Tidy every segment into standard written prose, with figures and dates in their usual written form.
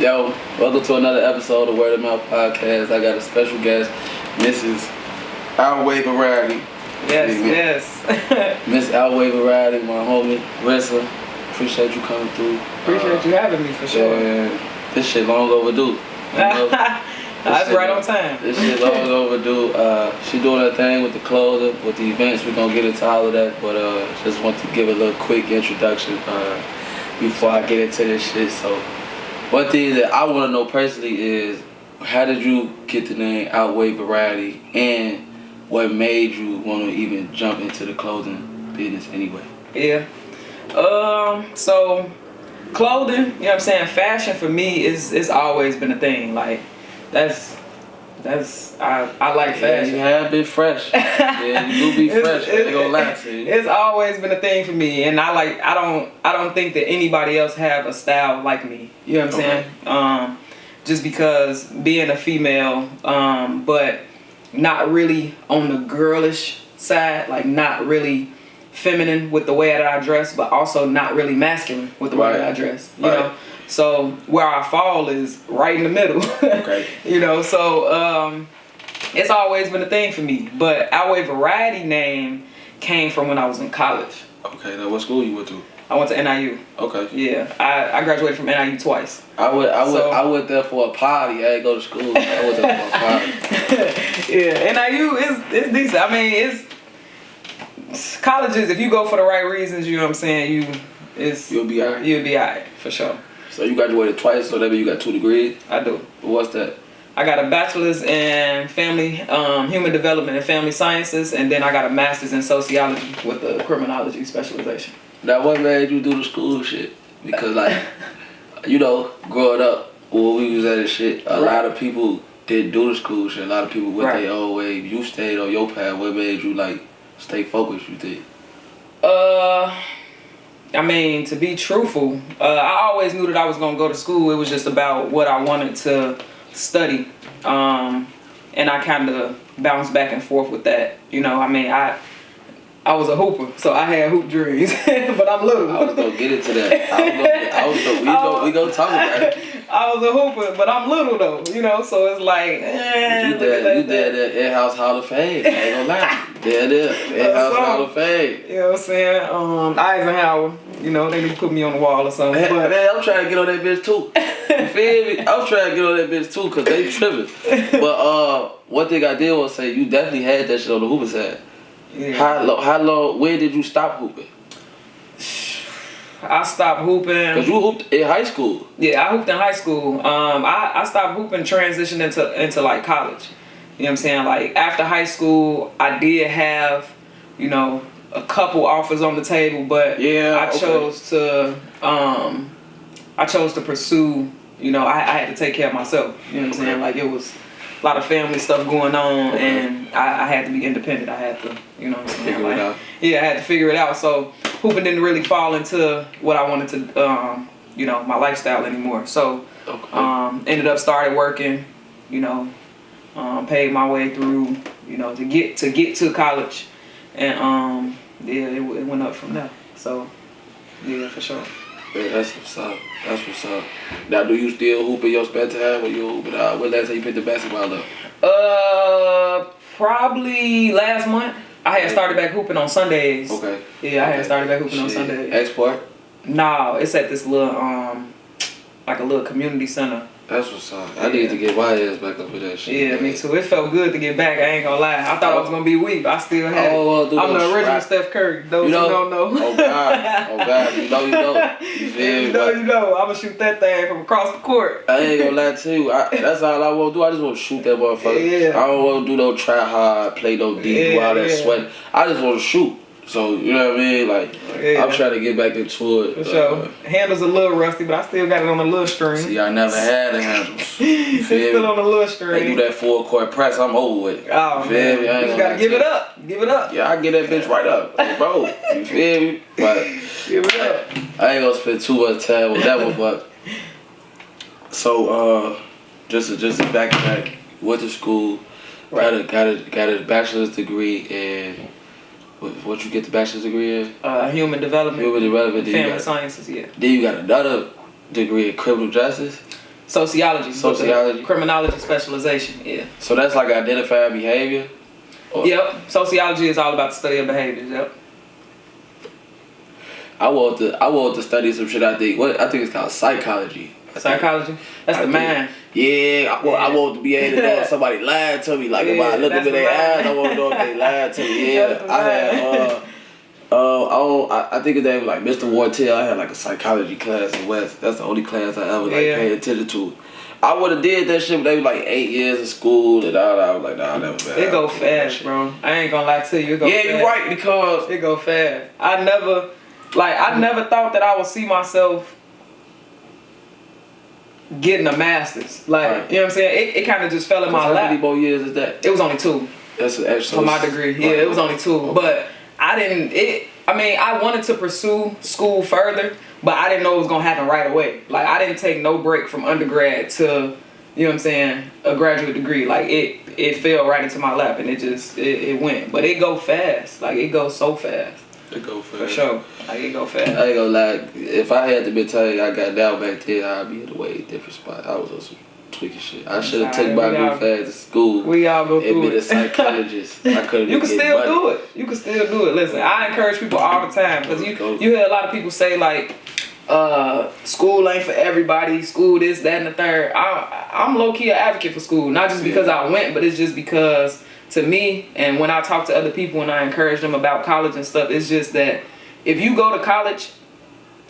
Yo, welcome to another episode of Word of Mouth Podcast. I got a special guest, Mrs. OutWeigh Variety. Yes. Miss OutWeigh Variety, my homie, Rissa. Appreciate you coming through. Appreciate you having me for sure. Yeah, this shit long overdue. You know? That's right on time. This shit long overdue. She doing her thing with the clothing, with the events. We're gonna get into all of that, but just want to give a little quick introduction before I get into this shit. So, one thing that I want to know personally is, how did you get the name OutWeigh Variety, and what made you want to even jump into the clothing business anyway? Yeah. So clothing, you know what I'm saying, fashion for me is always been a thing. Like I like fashion. You have been fresh. Yeah, you do be fresh. I ain't gonna lie to you. It's always been a thing for me, and I don't think that anybody else have a style like me. You know what I'm saying? Just because being a female, but not really on the girlish side, like not really feminine with the way that I dress, but also not really masculine with the way that I dress. You know? So where I fall is right in the middle. Okay. You know, so it's always been a thing for me. But OutWeigh Variety name came from when I was in college. Okay, now what school you went to? I went to NIU. Okay. Yeah, I graduated from NIU twice. I went there for a party. I didn't go to school. I went there for a party. Yeah, NIU is decent. I mean, it's colleges. If you go for the right reasons, you know what I'm saying. You'll be alright. You'll be alright for sure. So you graduated twice, so that means you got 2 degrees? I do. What's that? I got a bachelor's in human development and family sciences, and then I got a master's in sociology with a criminology specialization. Now, what made you do the school shit? Because, like, you know, growing up, when we was at this shit, a lot of people didn't do the school shit. A lot of people went their own way. You stayed on your path. What made you, like, stay focused, you think? I mean, to be truthful, I always knew that I was going to go to school. It was just about what I wanted to study. And I kind of bounced back and forth with that. You know, I mean, I was a hooper, so I had hoop dreams, but I'm little. I was going to get into that. We gonna talk about it. I was a hooper, but I'm little though, you know, so it's like, you did that in-house Hall of Fame. I ain't gonna lie. There. In-house Hall of Fame. You know what I'm saying? Eisenhower, you know, they need to put me on the wall or something. Man, I'm trying to get on that bitch too. You feel me? I'm trying to get on that bitch too, because they tripping. But one thing I did want to say, you definitely had that shit on the hooper side. Yeah. How long, when did you stop hooping? I stopped hooping. Because you hooped in high school. Yeah, I hooped in high school. I stopped hooping, transitioned into like college. You know what I'm saying? Like after high school, I did have, you know, a couple offers on the table, but I chose to pursue, you know, I had to take care of myself. You know what I'm saying? Like it was a lot of family stuff going on, and I had to be independent. I had to, you know what I'm saying? Figure it out. Yeah, I had to figure it out. So hooping didn't really fall into what I wanted to, you know, my lifestyle anymore. So ended up started working, you know, paid my way through, you know, to get to college, and it went up from there. So yeah, for sure. Yeah, that's what's up. That's what's up. Now, do you still hoop in your spare time, or you hooping? When last time you picked the basketball up? Probably last month. I had started back hooping on Sundays. Okay. Yeah, I had started back hooping on Sundays. Export? No, it's at this little like a little community center. That's what's up. I need to get my ass back up with that shit. Yeah, me too. It felt good to get back. I ain't gonna lie. I thought I was gonna be weak, but I still had it. I'm the original Steph Curry. Those who don't know. Oh God. You know. You feel me? You know. I'm gonna shoot that thing from across the court. I ain't gonna lie to you. That's all I want to do. I just want to shoot that motherfucker. Yeah. I don't want to do no try hard, play no deep, do all that sweat. I just want to shoot. So, you know what I mean? Like, I'm trying to get back into it. For sure. Handle's a little rusty, but I still got it on a little string. See, I never had a handle. It's still on a little string. They do that full court press, I'm over with. Oh, man. You just gotta give it up. Give it up. Yeah, I get that bitch right up. Like, bro, you feel me? But give it up. I ain't gonna spend too much time with that one, but so just to backtrack, went to school, got a bachelor's degree in. What you get the bachelor's degree in? Human development. Human development. Family sciences, yeah. Then you got another degree in criminal justice. Sociology. Sociology. Criminology specialization, yeah. So that's like identifying behavior? Or? Yep. Sociology is all about the study of behaviors, yep. I want to study some shit. I think it's called psychology. Psychology? That's the mind. Yeah, I want to be able to know if somebody lied to me. Like if I look into their eyes, I want to know if they lied to me. Yeah, I had I think his name was like Mr. Wartell. I had like a psychology class in West. That's the only class I ever like paid attention to. I would have did that shit, but they was like 8 years in school and all that. I was like, nah, that was bad. It go fast, bro. I ain't gonna lie to you. It go fast. Yeah, you're right, because it go fast. I never thought that I would see myself getting a master's. Like, right. You know what I'm saying? It kind of just fell in my lap. How many more years is that? It was only 2. That's an extra. For my degree. Yeah, it was only 2. Okay. But I wanted to pursue school further, but I didn't know it was gonna happen right away. Like, I didn't take no break from undergrad to, you know what I'm saying, a graduate degree. Like, it fell right into my lap and it went. But it go fast. Like, it goes so fast. It go fast. For sure. Like, it go fast. I ain't gonna lie. If I had to be telling you I got down back then, I'd be in a way different spot. I was on some tweaking shit. I should have taken my new fast to school. We all go through it. And been a psychologist. I couldn't. You can still do it. You can still do it. Listen, I encourage people all the time because you hear a lot of people say like, school ain't for everybody. School this, that, and the third. I'm low key an advocate for school, not just because I went, but it's just because to me, and when I talk to other people and I encourage them about college and stuff, it's just that if you go to college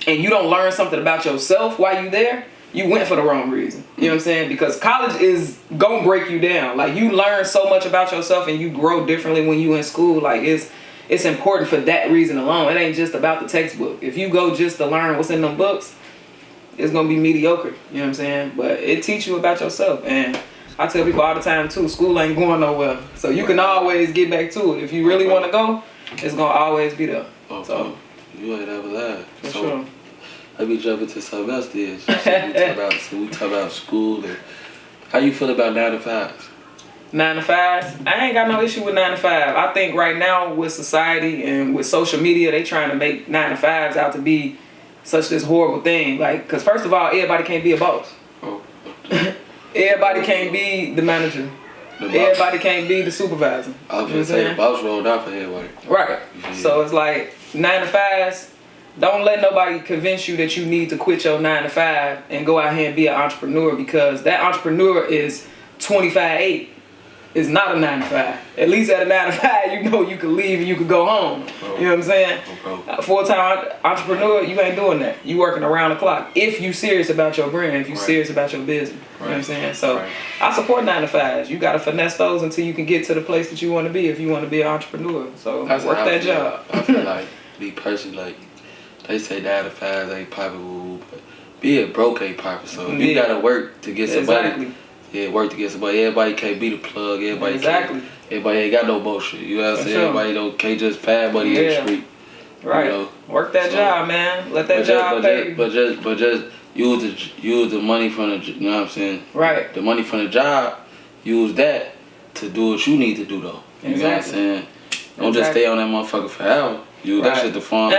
and you don't learn something about yourself while you there, you went for the wrong reason. You know what I'm saying? Because college is gonna break you down. Like, you learn so much about yourself and you grow differently when you in school. Like, it's important for that reason alone. It ain't just about the textbook. If you go just to learn what's in them books, it's gonna be mediocre. You know what I'm saying? But it teach you about yourself. And I tell people all the time too, school ain't going nowhere. So you can always get back to it. If you really want to go, it's gonna always be there. So you ain't ever lied. For sure. Let me jump into something else then. We talk about school and how you feel about 9 to 5s? 9 to 5s? I ain't got no issue with 9 to 5. I think right now with society and with social media, they trying to make 9 to 5s out to be such this horrible thing. Like, cause first of all, everybody can't be a boss. Everybody can't be the manager. Everybody can't be the supervisor. I was gonna say the boss rolled out for everybody. Right. Yeah. So it's like 9 to 5s. Don't let nobody convince you that you need to quit your 9 to 5 and go out here and be an entrepreneur, because that entrepreneur is 25/8. It's not a 9 to 5. At least at a 9 to 5, you know you can leave and you can go home. You know what I'm saying? Full-time entrepreneur, you ain't doing that. You working around the clock. If you serious about your brand, if you serious about your business. You know what I'm saying? So I support 9 to 5s. You gotta finesse those until you can get to the place that you want to be if you want to be an entrepreneur. So work that job. I feel like, me personally, like, they say 9 to 5s ain't popular, but being broke ain't popular. So you gotta work to get somebody. Exactly. Yeah, work to get somebody. Everybody can't be the plug. Everybody everybody ain't got no bullshit. You know what I'm saying? Sure. Everybody can't just find money in the street. Right. You know? Work that job, man. Let that job pay. But just use the money from the, you know what I'm saying? Right. The money from the job, use that to do what you need to do though. You know what I'm saying? Don't just stay on that motherfucker forever. Use that shit to fund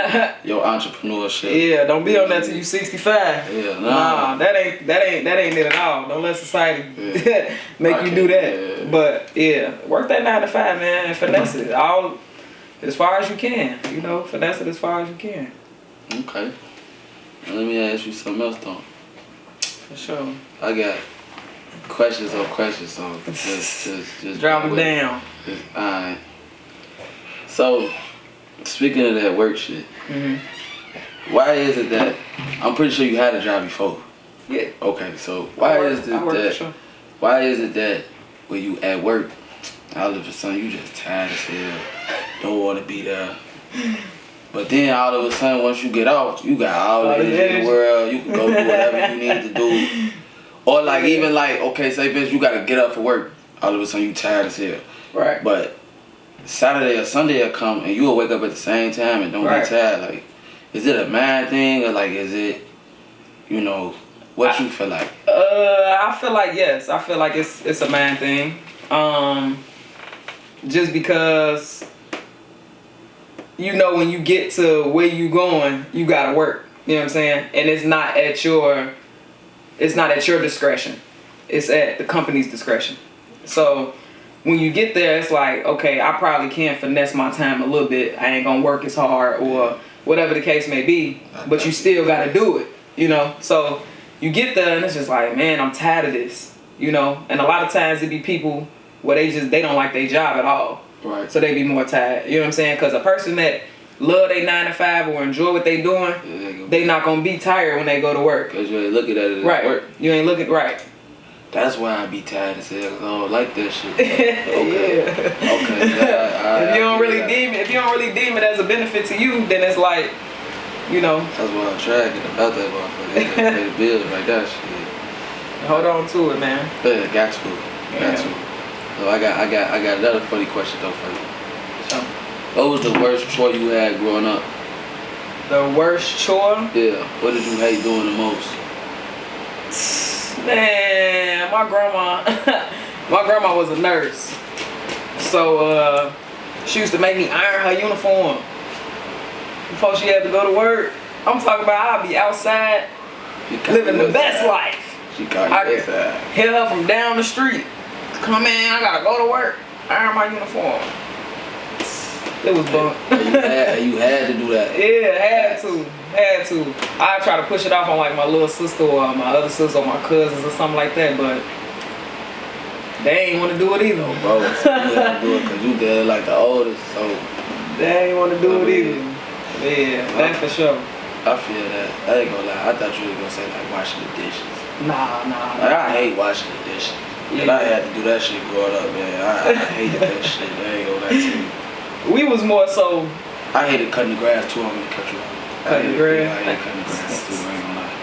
your entrepreneurship. Yeah, don't be on that till you 65. Yeah, nah, that ain't it at all. Don't let society make you do that. Yeah. But yeah, work that 9 to 5, man, and finesse it all as far as you can. You know, finesse it as far as you can. Okay. Now let me ask you something else though. For sure. I got questions on questions, so just drop them down. Alright. So, speaking of that work shit, why is it that, I'm pretty sure you had a job before. Yeah. Okay, so why is it that when you at work, all of a sudden you just tired as hell, don't want to be there. But then all of a sudden once you get off, you got all the energy in the world, you can go do whatever you need to do. Or like even like, okay, say bitch, you gotta get up for work, all of a sudden you tired as hell. Right. But Saturday or Sunday will come and you will wake up at the same time and don't get tired. Like, is it a mind thing or like is it, you know, what you feel like? I feel like yes. I feel like it's a mind thing. Just because, you know, when you get to where you going, you gotta work. You know what I'm saying? And it's not at your it's not at your discretion. It's at the company's discretion. So when you get there, it's like, okay, I probably can finesse my time a little bit. I ain't gonna work as hard or whatever the case may be, but you still gotta do it, you know? So you get there and it's just like, man, I'm tired of this, you know? And a lot of times it be people where they don't like their job at all. Right. So they be more tired, you know what I'm saying? Because a person that love their 9 to 5 or enjoy what they doing, they not gonna be tired when they go to work. Cause you ain't looking at it as right. work. You ain't looking right. That's why I be tired as hell. 'Cause I don't like that shit. Okay. Yeah. If you don't really deem it as a benefit to you, then it's like, you know. That's why I'm trying to get about that motherfucker. They just pay the bills like that shit. Hold on to it, man. Yeah, got to. So I got another funny question though for you. So, what was the worst chore you had growing up? the worst chore? Yeah. What did you hate doing the most? Man, my grandma was a nurse. So she used to make me iron her uniform before she had to go to work. I'm talking about I'd be outside living the best life. She caught you outside. Hit her from down the street. Come in, I gotta go to work. Iron my uniform. It was bunk. You had to do that. Yeah, had to. I try to push it off on like my little sister or my other sister or my cousins or something like that, but they ain't want to do it either. No, bro, you had to do it because you did like the oldest, so. They ain't want to do it either. Yeah, that's for sure. I feel that. I ain't gonna lie. I thought you were gonna say like washing the dishes. Nah. Like, I hate washing the dishes. And I had to do that shit growing up, man. I hated that shit. I ain't gonna lie to you. We was more so. I hated cutting the grass too. I'm gonna cut you off. Cutting the grass? I hated cutting the grass too. I ain't gonna lie.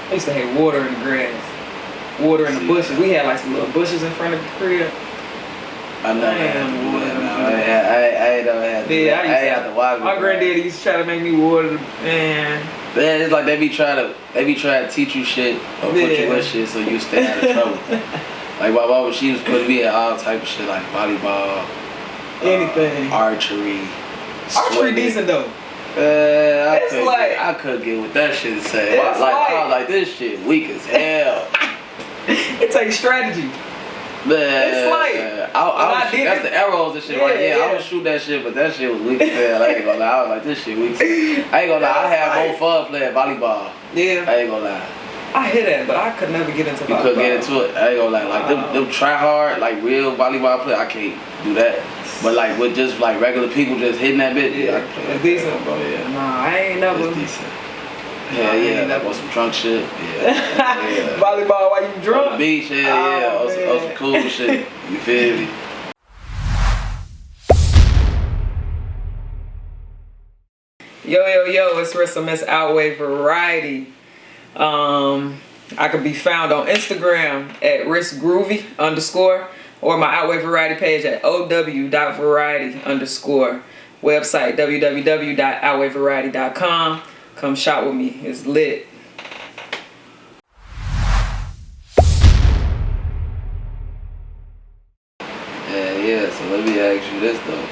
I used to hate water in the grass. Water in the bushes. We had like some little bushes in front of the crib. I never had to do that. I ain't never had to do that. I ain't had to water. My granddaddy used to try to make me water the man. Man, it's like they be trying to teach you shit or put you in shit so you stay out of trouble. Like my mama, she was putting me in all type of shit like volleyball, anything, archery. Archery decent though. I couldn't get with that shit to say. I was like, this shit weak as hell. It takes strategy. Man, it's like that's the arrows and shit. I would shoot that shit, but that shit was weak as hell. I ain't gonna lie. I was like, this shit weak as hell. I ain't gonna lie. I had more fun playing volleyball. Yeah. I ain't gonna lie. I hear that, but I could never get into volleyball. You couldn't get into it. I ain't gonna lie. Like them try hard, like real volleyball play. I can't do that. But like with just like regular people just hitting that bit, I can play. It's decent, bro. Yeah. Nah, I ain't never. It's decent. Yeah, like on some drunk shit. Yeah. Volleyball while you drunk? On the beach, on some cool shit. You feel me? Yo, it's Rissa Miss OutWeigh Variety. I could be found on Instagram at RissGroovy_ or my OutWeigh Variety page at ow.variety_. Website www.outweighvariety.com. Come shop with me. It's lit. Yeah. So let me ask you this though.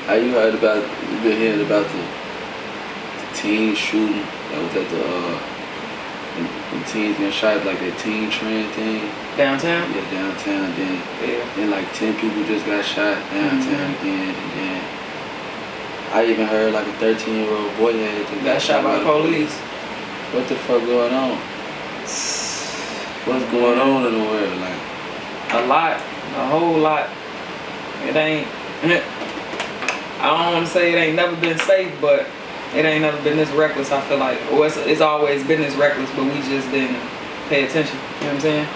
How you been hearing about the teen shooting that was at when teens getting shot, like that teen trend thing? Downtown? Yeah, downtown. Then like 10 people just got shot downtown again, and then I even heard like a 13-year-old boy had got shot by the police. What the fuck going on? What's going on in the world? Like a lot, a whole lot. It ain't. I don't want to say it ain't never been safe, but it ain't never been this reckless. I feel like, or it's always been this reckless, but we just didn't pay attention. You know what I'm saying?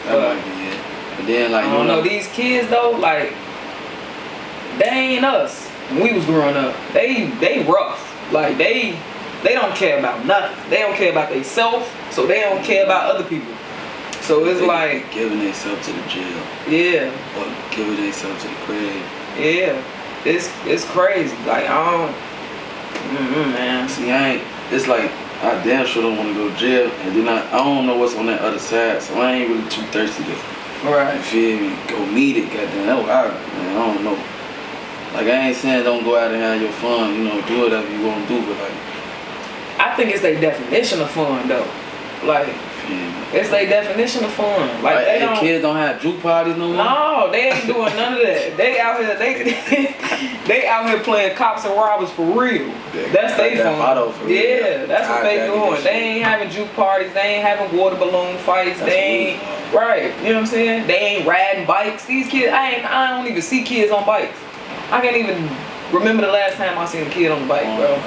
That might be it. And then like I don't know, these kids though, like they ain't us. When we was growing up, they rough. Like they don't care about nothing. They don't care about themselves, so they don't care about other people. So it's like giving themselves to the jail. Yeah. Or giving themselves to the crib. Yeah. It's crazy. Like I don't. Man. See, it's like I damn sure don't want to go to jail, and then I don't know what's on that other side, so I ain't really too thirsty to. Right. You feel me? Go meet it, goddamn. That's what I don't know. Like I ain't saying don't go out and have your fun, do whatever you want to do, but like I think it's their definition of fun though. Like, it's their definition of fun. Like they don't. Kids don't have juke parties no more. No, they ain't doing none of that. They out here, they out here playing cops and robbers for real. That's they fun. Yeah, that's what they doing. They ain't having juke parties. They ain't having water balloon fights. They ain't right. You know what I'm saying? They ain't riding bikes. These kids, I don't even see kids on bikes. I can't even remember the last time I seen a kid on the bike, bro.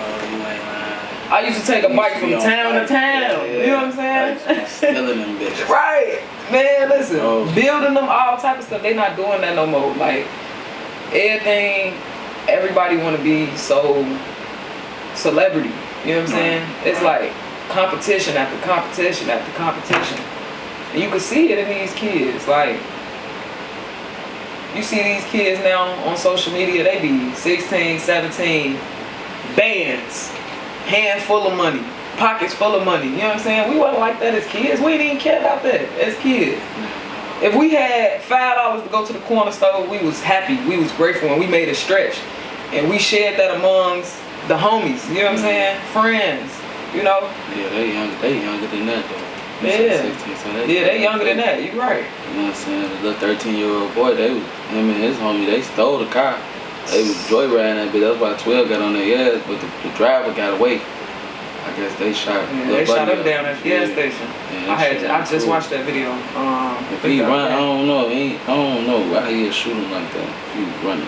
I used to take a bike from town to town. You know what I'm saying? Stealing them bitches. Right. Man, listen. Building them, all type of stuff. They not doing that no more. Like, everybody want to be so celebrity. You know what I'm saying? It's like competition after competition after competition. And you can see it in these kids. Like, you see these kids now on social media, they be 16, 17, bands. Hand full of money, pockets full of money. You know what I'm saying? We wasn't like that as kids. We didn't even care about that as kids. If we had $5 to go to the corner store, we was happy. We was grateful, and we made a stretch. And we shared that amongst the homies. You know what I'm saying? Friends. You know? Yeah, they younger than that though. Yeah. 16, so they younger than that. You right. You know what I'm saying? The little 13-year-old boy, him and his homie, they stole the car. They was joyriding that bitch. That's why 12 got on their ass, but the driver got away. I guess they shot. Yeah, they shot him down at the gas station. Yeah, I just watched that video. If he run, I don't know why he shoot him like that. He was running.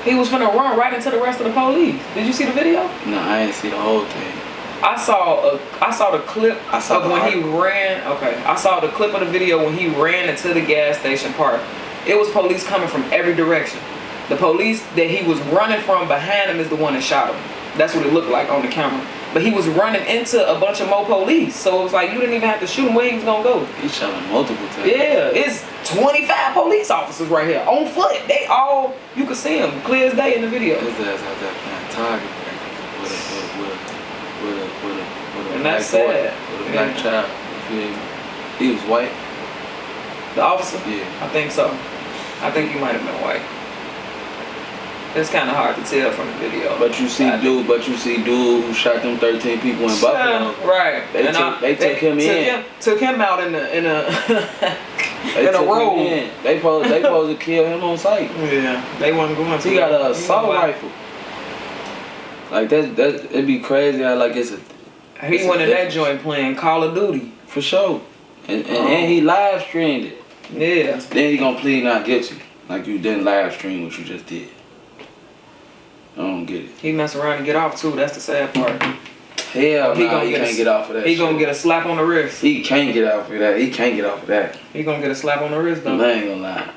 He was finna run right into the rest of the police. Did you see the video? No, I didn't see the whole thing. I saw the clip of when he ran. Okay, I saw the clip of the video when he ran into the gas station park. It was police coming from every direction. The police that he was running from behind him is the one that shot him. That's what it looked like on the camera. But he was running into a bunch of more police. So it was like, you didn't even have to shoot him where he was going to go. He shot him multiple times. Yeah, it's 25 police officers right here on foot. They all, you could see them clear as day in the video. His ass out there playing target with a and that's sad. With a black child. He was white. The officer? Yeah. I think so. I think he might have been white. It's kind of hard to tell from the video. But you see dude who shot them 13 people in Buffalo. Right. They took him in. Took him out in a in a road. They supposed to kill him on sight. Yeah. They wasn't going to. He got an assault rifle. Like that it'd be crazy how like it's a. He went in that joint playing Call of Duty. For sure. And he live streamed it. Yeah. Then he gonna plead not guilty. Like you didn't live stream what you just did. I don't get it. He mess around and get off too. That's the sad part. Hell no, he can't get off of that. He gonna get a slap on the wrist. He can't get off of that. He can't get off of that. He gonna get a slap on the wrist though. I ain't gonna lie.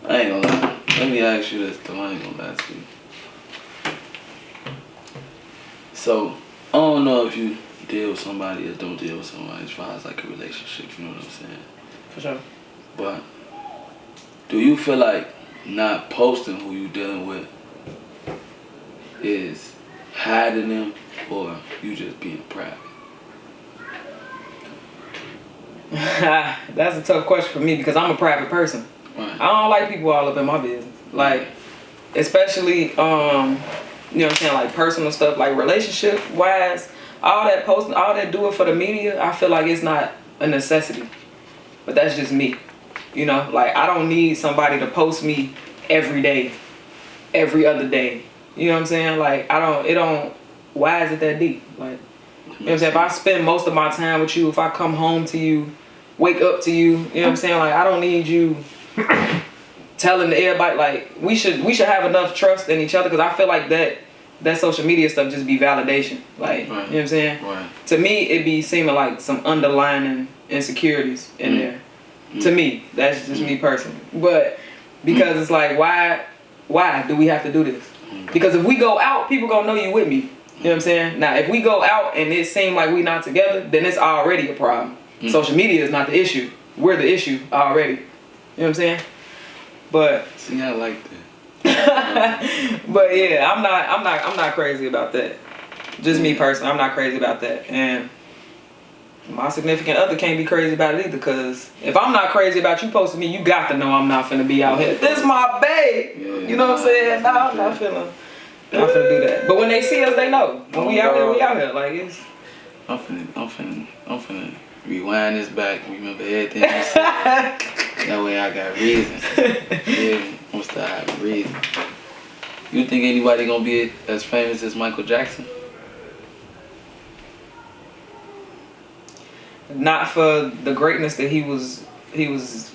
Let me ask you this though. I ain't gonna lie to you. So I don't know if you deal with somebody or don't deal with somebody as far as like a relationship. You know what I'm saying? For sure. But do you feel like not posting who you dealing with is hiding them, or you just being private? That's a tough question for me because I'm a private person. Right. I don't like people all up in my business. Like, especially, you know what I'm saying, like personal stuff, like relationship wise, all that posting, all that doing for the media, I feel like it's not a necessity. But that's just me. You know, like I don't need somebody to post me every day, every other day. You know what I'm saying? Like why is it that deep? Like, you know what I'm saying? If I spend most of my time with you, if I come home to you, wake up to you, you know what I'm saying? Like I don't need you telling everybody, like we should have enough trust in each other, because I feel like that social media stuff just be validation. Like, right. You know what I'm saying? Right. To me, it be seeming like some underlying insecurities in there. To me, that's just me personally. But because it's like, why do we have to do this? Because if we go out, people gonna know you with me. You know what I'm saying? Now, if we go out and it seem like we not together, then it's already a problem. Social media is not the issue. We're the issue already. You know what I'm saying? But see, I like that. But yeah, I'm not crazy about that. Just me personally, I'm not crazy about that. And my significant other can't be crazy about it either, because if I'm not crazy about you posting me, you got to know I'm not finna be out here. This my babe. You know what I'm saying? No, I'm not finna do that. But when they see us, they know. When we out here, we out here. Like, it's I'm finna rewind this back. Remember everything you said. That way I got reason. Yeah, I'm start having reason. You think anybody gonna be as famous as Michael Jackson? Not for the greatness that he was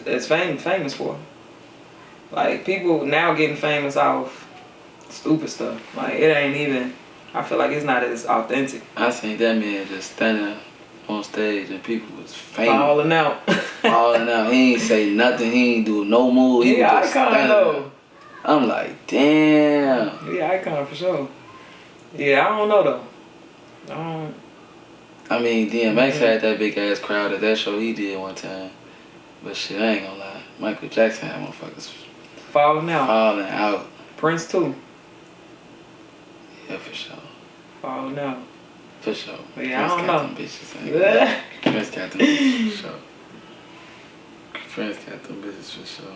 as famous for. Like, people now getting famous off stupid stuff. Like, it ain't even, I feel like it's not as authentic. I seen that man just standing on stage and people was famous. Falling out. Falling out. He ain't say nothing. He ain't do no move. He was just icon standing though. there. I'm like, damn. Yeah, icon for sure. Yeah, I don't know though. I mean, DMX had that big ass crowd at that show he did one time. But shit, I ain't gonna lie. Michael Jackson had motherfuckers Falling out. falling out. Prince too. Yeah, for sure. Falling out. For sure. Yeah, I don't Prince know. got them bitches. Prince got them bitches for sure. Prince got them bitches for sure.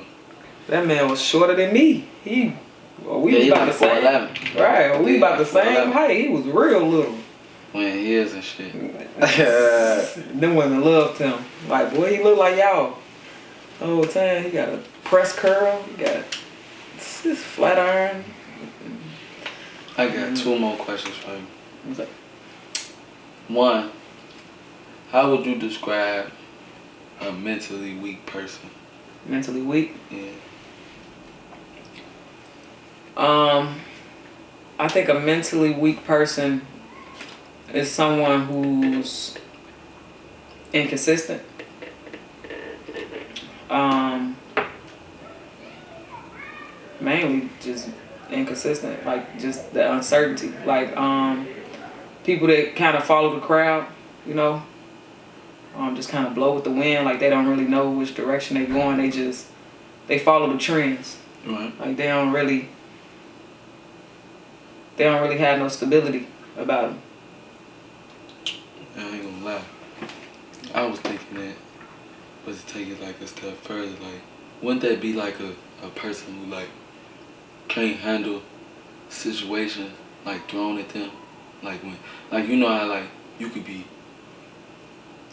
That man was shorter than me. We He about the like same. 4'11". Right, we Yeah, about the same 4'11". height. He was real little. When he is and shit. Them women loved him. Like, boy, he look like y'all. The whole time, he got a press curl. He got this flat iron. I got two more questions for you. One, how would you describe a mentally weak person? Mentally weak? Yeah. I think a mentally weak person is someone who's inconsistent. Mainly just inconsistent, like just the uncertainty. Like people that kind of follow the crowd, you know, just kind of blow with the wind. Like they don't really know which direction they're going. They follow the trends. Right. Like they don't really have no stability about them. I ain't gonna lie. I was thinking that, was to take it like a step further, like, wouldn't that be like a person who like can't handle situations like thrown at them? Like when, like you know how like you could be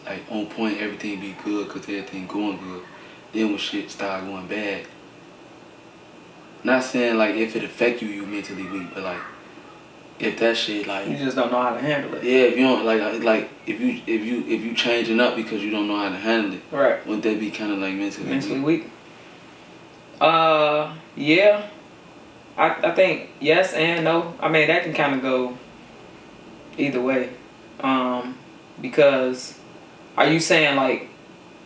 like on point, everything be good cause everything going good. Then when shit start going bad, not saying like if it affect you, you mentally weak, but like if that shit like You just don't know how to handle it. yeah, if you don't like if you changing up because you don't know how to handle it, Right. wouldn't that be kind of like mentally weak? Yeah. I think yes and no. I mean, that can kind of go either way. Because are you saying like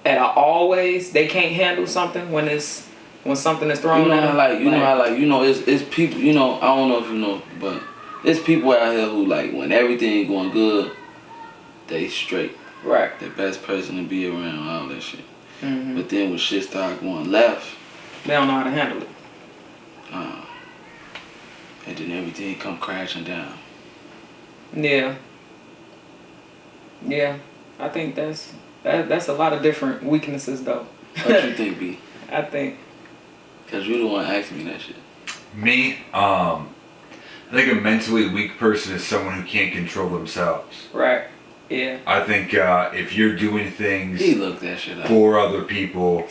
at always they can't handle something when something is thrown at them? It's people, you know, I don't know if you know, but there's people out here who like when everything going good, they straight. Right. The best person to be around, all that shit. Mm-hmm. But then when shit start going left, They don't know how to handle it. and then everything come crashing down. Yeah. Yeah. I think that's a lot of different weaknesses though. What you think, B? I think. Cause you the one asking me that shit. Me, I think a mentally weak person is someone who can't control themselves. Right. Yeah. I think if you're doing things He looked that shit up. for other people,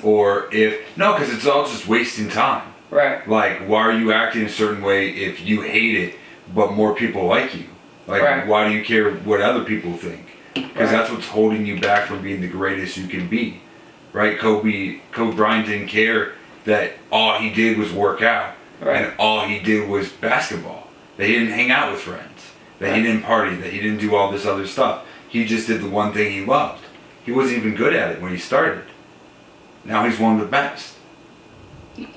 or because it's all just wasting time. Right. Like, why are you acting a certain way if you hate it, but more people like you? Like, Right. why do you care what other people think? Because Right. that's what's holding you back from being the greatest you can be. Right? Kobe Bryant didn't care that all he did was work out. Right. And all he did was basketball. That he didn't hang out with friends. That Right. he didn't party. That he didn't do all this other stuff. He just did the one thing he loved. He wasn't even good at it when he started. Now he's one of the best.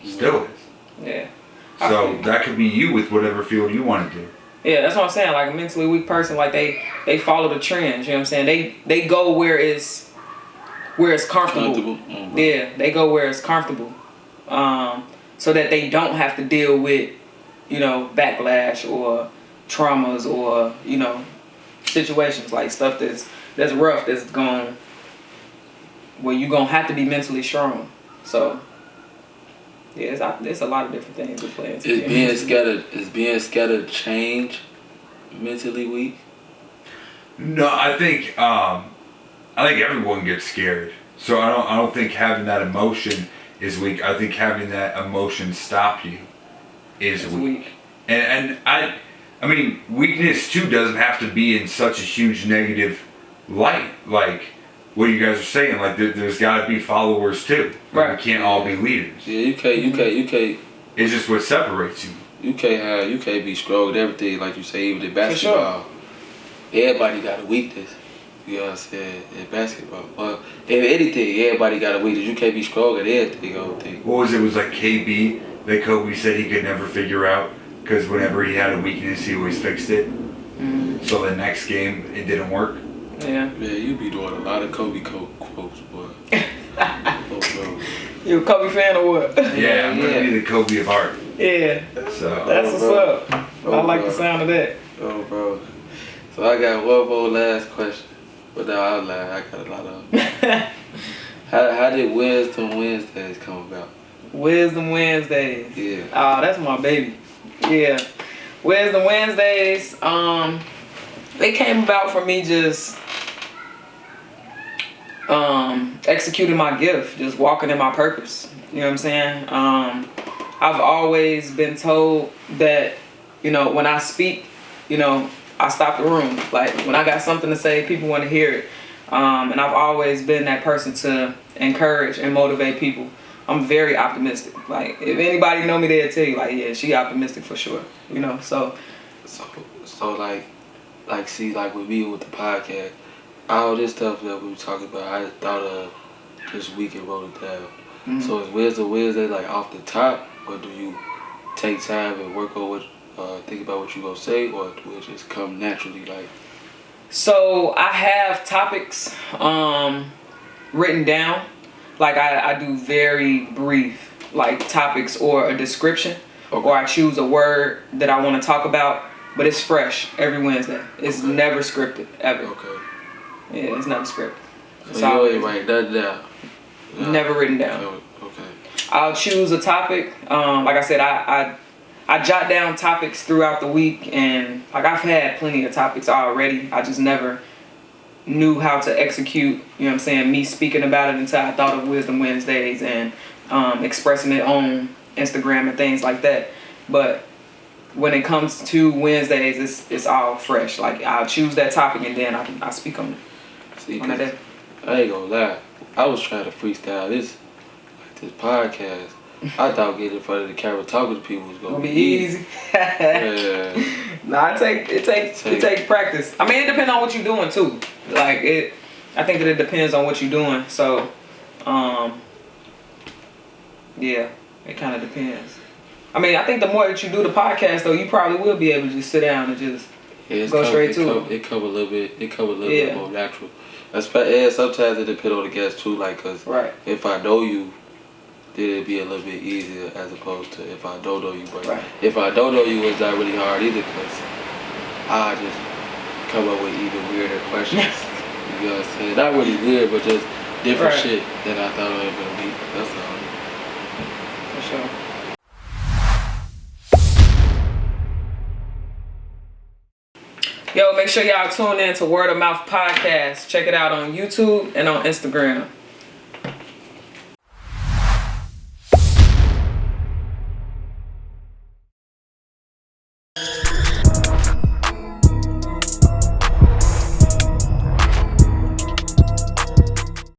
Still is. Yeah. I So feel- that could be you with whatever field you want to do. Yeah, that's what I'm saying. Like a mentally weak person, like they follow the trends. You know what I'm saying? They go where it's comfortable. Mm-hmm. Yeah, they go where it's comfortable, so that they don't have to deal with, you know, backlash or traumas or, you know, situations like stuff that's rough, that's going where you gonna have to be mentally strong. So yeah, it's a lot of different things to play into. Is being scared of change mentally weak? No, I think everyone gets scared. So I don't think having that emotion is weak. I think having that emotion stop you is weak. And I mean, weakness too doesn't have to be in such a huge negative light. Like what you guys are saying, like there's got to be followers too. Like, we can't all be leaders. Yeah, you can't. It's just what separates you. You can't be strong with everything, like you say, even in basketball. For sure. Everybody got a weakness. You know what I'm saying? In basketball. Well, in anything, everybody got a weakness. You can't be strong at everything, I don't think. What was it? It was like KB that Kobe said he could never figure out because whenever he had a weakness, he always fixed it. Mm-hmm. So the next game, it didn't work. Yeah. Yeah, you be doing a lot of Kobe quotes, boy. Oh, bro. You a Kobe fan or what? Yeah, I'm gonna be the Kobe of art. Yeah. So That's what's up. I like the sound of that. Oh, bro. So I got one more last question. But no, I'll lie. I got a lot of them. How did Wisdom Wednesdays come about? Wisdom Wednesdays. Yeah. Oh, that's my baby. Yeah. Wisdom Wednesdays, they came about for me just executing my gift, just walking in my purpose. You know what I'm saying? I've always been told that, you know, when I speak, you know, I stop the room. Like when I got something to say, people want to hear it. And I've always been that person to encourage and motivate people. I'm very optimistic. Like if anybody know me, they'll tell you like, yeah, she optimistic for sure. You know, so see, like with me with the podcast, all this stuff that we were talking about, I thought of this week and wrote it down. Mm-hmm. So is Wisdom Wednesday like off the top, or do you take time and work on what? Think about what you're going to say, or do it just come naturally? Like, so I have topics written down. Like I do very brief like topics or a description, okay. Or I choose a word that I want to talk about, but it's fresh every Wednesday. It's okay. Never scripted, ever. Okay. Yeah, it's never scripted. It's so you ain't write that down? No. Never written down. Okay. I'll choose a topic. Like I said, I jot down topics throughout the week, and like I've had plenty of topics already. I just never knew how to execute, you know what I'm saying, me speaking about it until I thought of Wisdom Wednesdays and expressing it on Instagram and things like that. But when it comes to Wednesdays, it's all fresh. Like I'll choose that topic and then I speak on it. See, on that. I ain't gonna lie, I was trying to freestyle this podcast. I thought getting in front of the camera talking to people was gonna be easy. Yeah. Nah, it takes practice. I mean, it depends on what you're doing too. Like I think that it depends on what you're doing. So, yeah, it kind of depends. I mean, I think the more that you do the podcast, though, you probably will be able to just sit down and just go straight to it. It come a little bit more natural. And sometimes it depends on the guest too. Like, cause if I know you, then it'd be a little bit easier as opposed to if I don't know you. But if I don't know you, it's not really hard either, because I just come up with even weirder questions. You know what I'm saying? Not really weird, but just different shit than I thought it was gonna be. That's all. For sure. Yo, make sure y'all tune in to Word of Mouth Podcast. Check it out on YouTube and on Instagram.